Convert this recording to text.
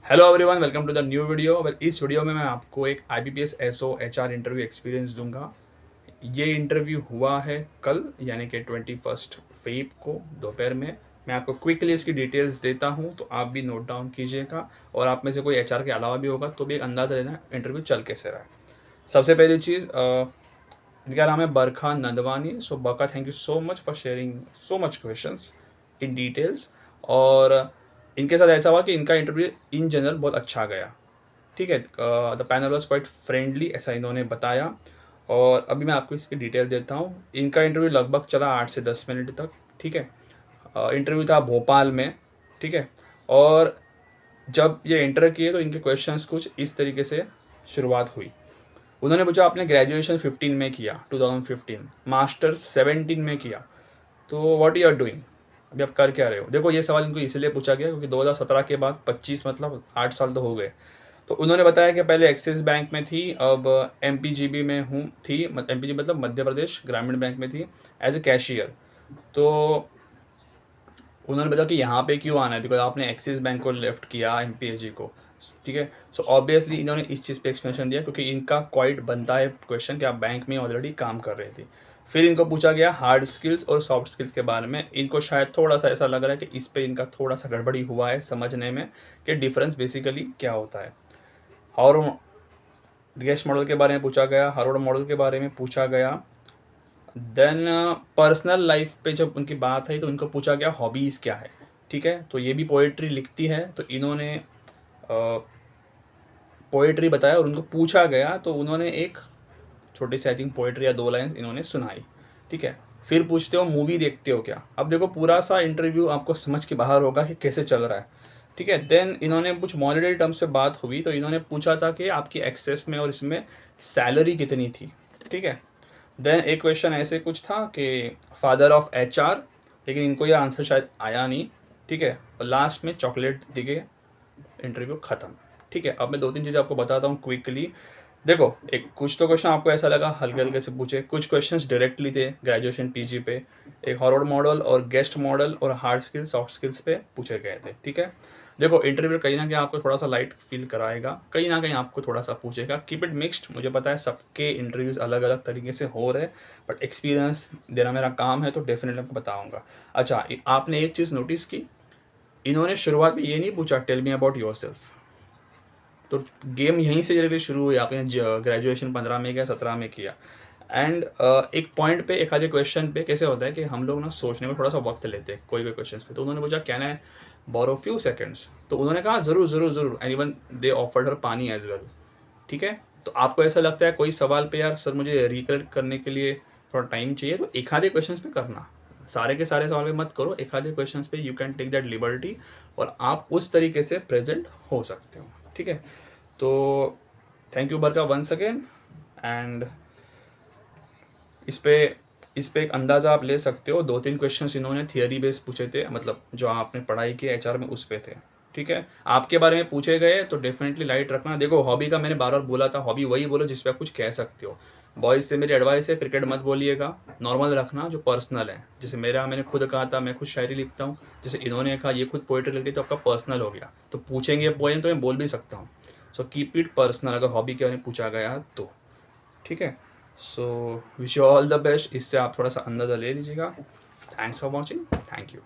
Hello everyone, welcome to the new video. इस video में मैं आपको एक IBPS SO HR interview experience दूंगा। ये इंटरव्यू हुआ है कल, यानी कि 21 फ़रवरी को दोपहर में। मैं आपको क्विकली इसकी डिटेल्स देता हूँ, तो आप भी नोट डाउन कीजिएगा। और आप में से कोई HR के अलावा भी होगा तो भी एक अंदाज़ा लेना इंटरव्यू चल कैसे रहा है। सबसे पहली चीज़, इनका नाम है Barkha Nandwani. So Barkha, thank you so much for sharing so much questions in details. और इनके साथ ऐसा हुआ कि इनका इंटरव्यू इन जनरल बहुत अच्छा गया। ठीक है, the panel was quite friendly, ऐसा इन्होंने बताया। और अभी मैं आपको इसकी डिटेल देता हूँ। इनका इंटरव्यू लगभग चला 8 से 10 मिनट तक। ठीक है, इंटरव्यू था भोपाल में। ठीक है, और जब ये इंटर किए तो इनके क्वेश्चंस कुछ इस तरीके से शुरुआत हुई। उन्होंने पूछा, आपने ग्रेजुएशन 15 में किया, 2015, मास्टर्स 17 में किया, तो व्हाट यू आर डूइंग, अभी आप कर क्या रहे हो। देखो, ये सवाल इनको इसलिए पूछा गया क्योंकि 2017 के बाद 25 मतलब 8 साल तो हो गए। तो उन्होंने बताया कि पहले एक्सिस बैंक में थी, अब MPGB में हूँ थी, MPGB मतलब मध्य प्रदेश ग्रामीण बैंक में थी, एज ए कैशियर। तो उन्होंने बताया कि यहाँ पे क्यों आना है, बिकॉज आपने एक्सिस बैंक को लेफ्ट किया, MPAG को। ठीक है, सो ऑब्वियसली इन्होंने इस चीज़ पे एक्सप्लेनेशन दिया क्योंकि इनका क्वाइट बनता है क्वेश्चन कि आप बैंक में ऑलरेडी काम कर रहे थे। फिर इनको पूछा गया हार्ड स्किल्स और सॉफ्ट स्किल्स के बारे में। इनको शायद थोड़ा सा ऐसा लग रहा है कि इस पे इनका थोड़ा सा गड़बड़ी हुआ है समझने में कि डिफरेंस बेसिकली क्या होता है। और गेस्ट मॉडल के बारे में पूछा गया, हार्वर्ड मॉडल के बारे में पूछा गया। देन पर्सनल लाइफ पे जब उनकी बात आई तो इनको पूछा गया हॉबीज़ क्या है। ठीक है, तो ये भी पोएट्री लिखती है, तो इन्होंने पोएट्री बताया और उनको पूछा गया तो उन्होंने एक छोटी सी आई थिंक पोएट्री या 2 लाइन्स इन्होंने सुनाई। ठीक है, फिर पूछते हो मूवी देखते हो क्या। अब देखो, पूरा सा इंटरव्यू आपको समझ के बाहर होगा कि कैसे चल रहा है। ठीक है, देन इन्होंने कुछ मॉनिटरी टर्म्स से बात हुई तो इन्होंने पूछा था कि आपकी एक्सेस में और इसमें सैलरी कितनी थी। ठीक है, देन एक क्वेश्चन ऐसे कुछ था कि फादर ऑफ HR, लेकिन इनको ये आंसर शायद आया नहीं। ठीक है, और लास्ट में चॉकलेट दिखे, इंटरव्यू ख़त्म। ठीक है, अब मैं 2-3 चीज़ें आपको बताता हूँ क्विकली। देखो, एक कुछ तो क्वेश्चन आपको ऐसा लगा हल्के हल्के से पूछे, कुछ क्वेश्चंस डायरेक्टली थे ग्रेजुएशन PG पे, एक हॉरवर्ड मॉडल और गेस्ट मॉडल और हार्ड स्किल्स सॉफ्ट स्किल्स पे पूछे गए थे। ठीक है, देखो इंटरव्यू कहीं ना कहीं आपको थोड़ा सा लाइट फील कराएगा, कहीं ना कहीं आपको थोड़ा सा पूछेगा। कीप इट मिक्स्ड, मुझे पता है सबके इंटरव्यूज़ अलग अलग तरीके से हो रहे हैं, बट एक्सपीरियंस देना मेरा काम है तो डेफिनेटली आपको बताऊँगा। अच्छा, आपने एक चीज़ नोटिस की, इन्होंने शुरुआत में ये नहीं पूछा tell me about yourself. तो गेम यहीं से जल्दी शुरू हुई। आपने ग्रेजुएशन 15 में किया, 17 में किया। एंड एक पॉइंट पे, एक आधे क्वेश्चन पे कैसे होता है कि हम लोग ना सोचने में थोड़ा सा वक्त लेते हैं कोई भी क्वेश्चन पे। तो उन्होंने पूछा can I borrow few seconds, तो उन्होंने कहा ज़रूर ज़रूर ज़रूर, and even they offered her pani as well. ठीक है, तो आपको ऐसा लगता है कोई सवाल पे यार सर मुझे रिकलेक्ट करने के लिए थोड़ा टाइम चाहिए, तो एक आधे क्वेश्चन पे करना, सारे के सारे सवाल पे मत करो, एक आधे क्वेश्चन पे you can take that liberty और आप उस तरीके से प्रेजेंट हो सकते हो। ठीक है, तो थैंक यू बरका वंस अगेन। एंड इस पे इस पे एक अंदाज़ा आप ले सकते हो, 2-3 क्वेश्चंस इन्होंने थियरी बेस पूछे थे, मतलब जो आपने पढ़ाई की HR में उस पे थे। ठीक है, आपके बारे में पूछे गए तो डेफिनेटली लाइट रखना। देखो, हॉबी का मैंने बार बार बोला था, हॉबी वही बोलो जिस पे आप कुछ कह सकते हो। बॉयज़ से मेरी एडवाइस है, क्रिकेट मत बोलिएगा, नॉर्मल रखना जो पर्सनल है। जैसे मैंने खुद कहा था मैं खुद शायरी लिखता हूँ, जैसे इन्होंने कहा ये खुद पोइट्री लिखती, तो आपका पर्सनल हो गया। तो पूछेंगे पोएम तो मैं बोल भी सकता हूँ। सो कीप इट पर्सनल अगर हॉबी के बारे में पूछा गया तो। ठीक है, so wish you all the best. इससे आप थोड़ा सा अंदाज़ा ले लीजिएगा। Thanks for watching, thank you.